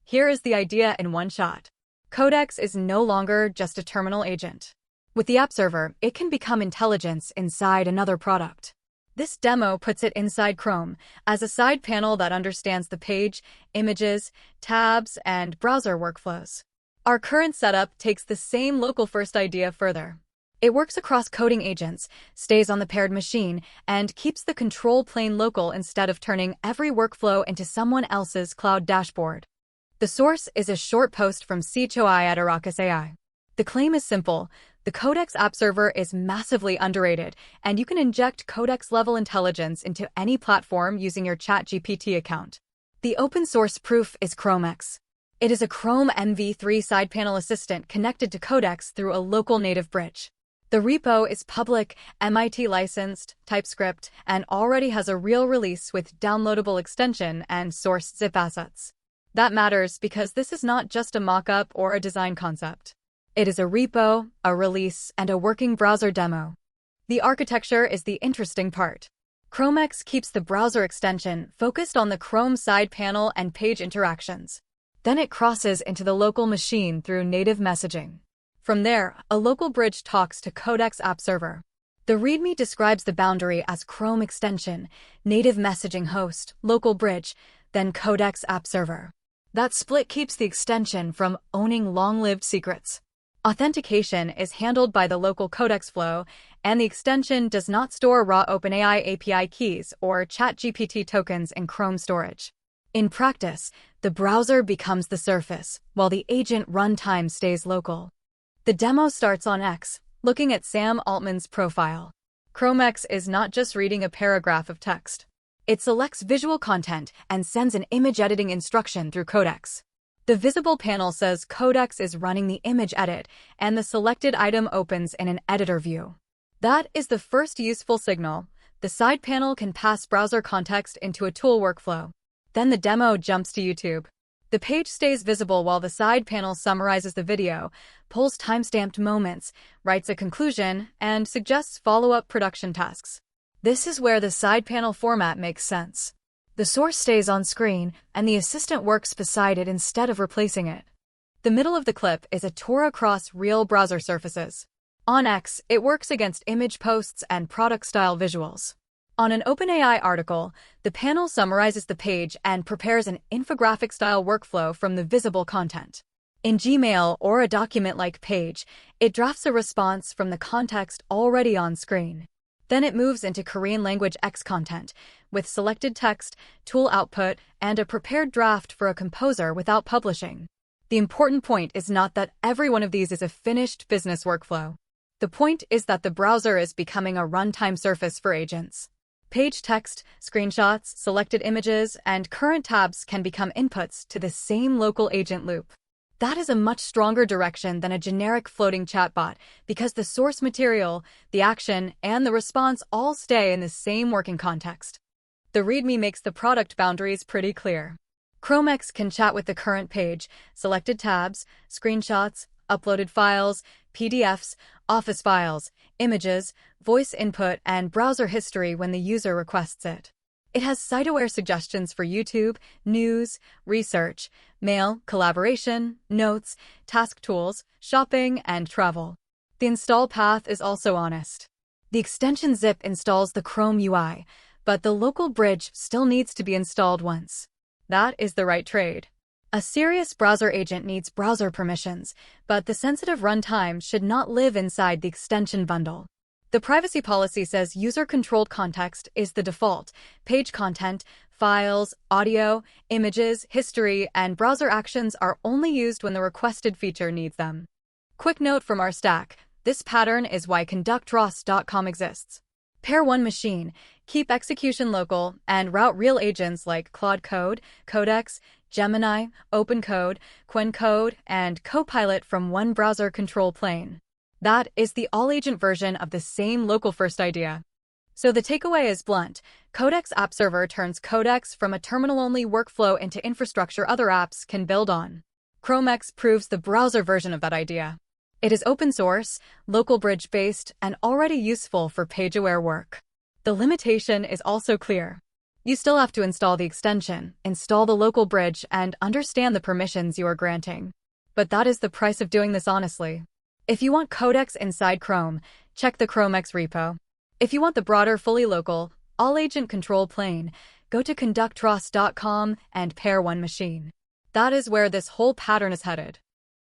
Here is the idea in one shot. Codex is no longer just a terminal agent. With the app server, it can become intelligence inside another product. This demo puts it inside Chrome as a side panel that understands the page, images, tabs, and browser workflows. Our current setup takes the same local-first idea further. It works across coding agents, stays on the paired machine, and keeps the control plane local instead of turning every workflow into someone else's cloud dashboard. The source is a short post from CHOI at Arrakis AI. The claim is simple. The Codex app server is massively underrated, and you can inject Codex-level intelligence into any platform using your ChatGPT account. The open-source proof is Chromex. It is a Chrome MV3 side panel assistant connected to Codex through a local native bridge. The repo is public, MIT licensed, TypeScript, and already has a real release with downloadable extension and source zip assets. That matters because this is not just a mock-up or a design concept. It is a repo, a release, and a working browser demo. The architecture is the interesting part. Chromex keeps the browser extension focused on the Chrome side panel and page interactions. Then it crosses into the local machine through native messaging. From there, a local bridge talks to Codex app server. The README describes the boundary as Chrome extension, native messaging host, local bridge, then Codex app server. That split keeps the extension from owning long-lived secrets. Authentication is handled by the local Codex flow, and the extension does not store raw OpenAI API keys or ChatGPT tokens in Chrome storage. In practice, the browser becomes the surface, while the agent runtime stays local. The demo starts on X, looking at Sam Altman's profile. Chromex is not just reading a paragraph of text. It selects visual content and sends an image editing instruction through Codex. The visible panel says Codex is running the image edit, and the selected item opens in an editor view. That is the first useful signal. The side panel can pass browser context into a tool workflow. Then the demo jumps to YouTube. The page stays visible while the side panel summarizes the video, pulls timestamped moments, writes a conclusion, and suggests follow-up production tasks. This is where the side panel format makes sense. The source stays on screen, and the assistant works beside it instead of replacing it. The middle of the clip is a tour across real browser surfaces. On X, it works against image posts and product-style visuals. On an OpenAI article, the panel summarizes the page and prepares an infographic-style workflow from the visible content. In Gmail or a document-like page, it drafts a response from the context already on screen. Then it moves into Korean language X content, with selected text, tool output, and a prepared draft for a composer without publishing. The important point is not that every one of these is a finished business workflow. The point is that the browser is becoming a runtime surface for agents. Page text, screenshots, selected images, and current tabs can become inputs to the same local agent loop. That is a much stronger direction than a generic floating chatbot because the source material, the action, and the response all stay in the same working context. The README makes the product boundaries pretty clear. Chromex can chat with the current page, selected tabs, screenshots, uploaded files, PDFs, Office files, images, voice input, and browser history when the user requests it. It has site-aware suggestions for YouTube, news, research, mail, collaboration, notes, task tools, shopping, and travel. The install path is also honest. The extension zip installs the Chrome UI, but the local bridge still needs to be installed once. That is the right trade. A serious browser agent needs browser permissions, but the sensitive runtime should not live inside the extension bundle. The privacy policy says user-controlled context is the default. Page content, files, audio, images, history, and browser actions are only used when the requested feature needs them. Quick note from our stack, this pattern is why conductros.com exists. Pair one machine, keep execution local, and route real agents like Claude Code, Codex, Gemini, OpenCode, QuenCode, and Copilot from one browser control plane. That is the all-agent version of the same local-first idea. So the takeaway is blunt. Codex App Server turns Codex from a terminal-only workflow into infrastructure other apps can build on. Chromex proves the browser version of that idea. It is open source, local bridge-based, and already useful for page-aware work. The limitation is also clear. You still have to install the extension, install the local bridge, and understand the permissions you are granting. But that is the price of doing this honestly. If you want Codex inside Chrome, check the Chromex repo. If you want the broader, fully local, all-agent control plane, go to conductros.com and pair one machine. That is where this whole pattern is headed.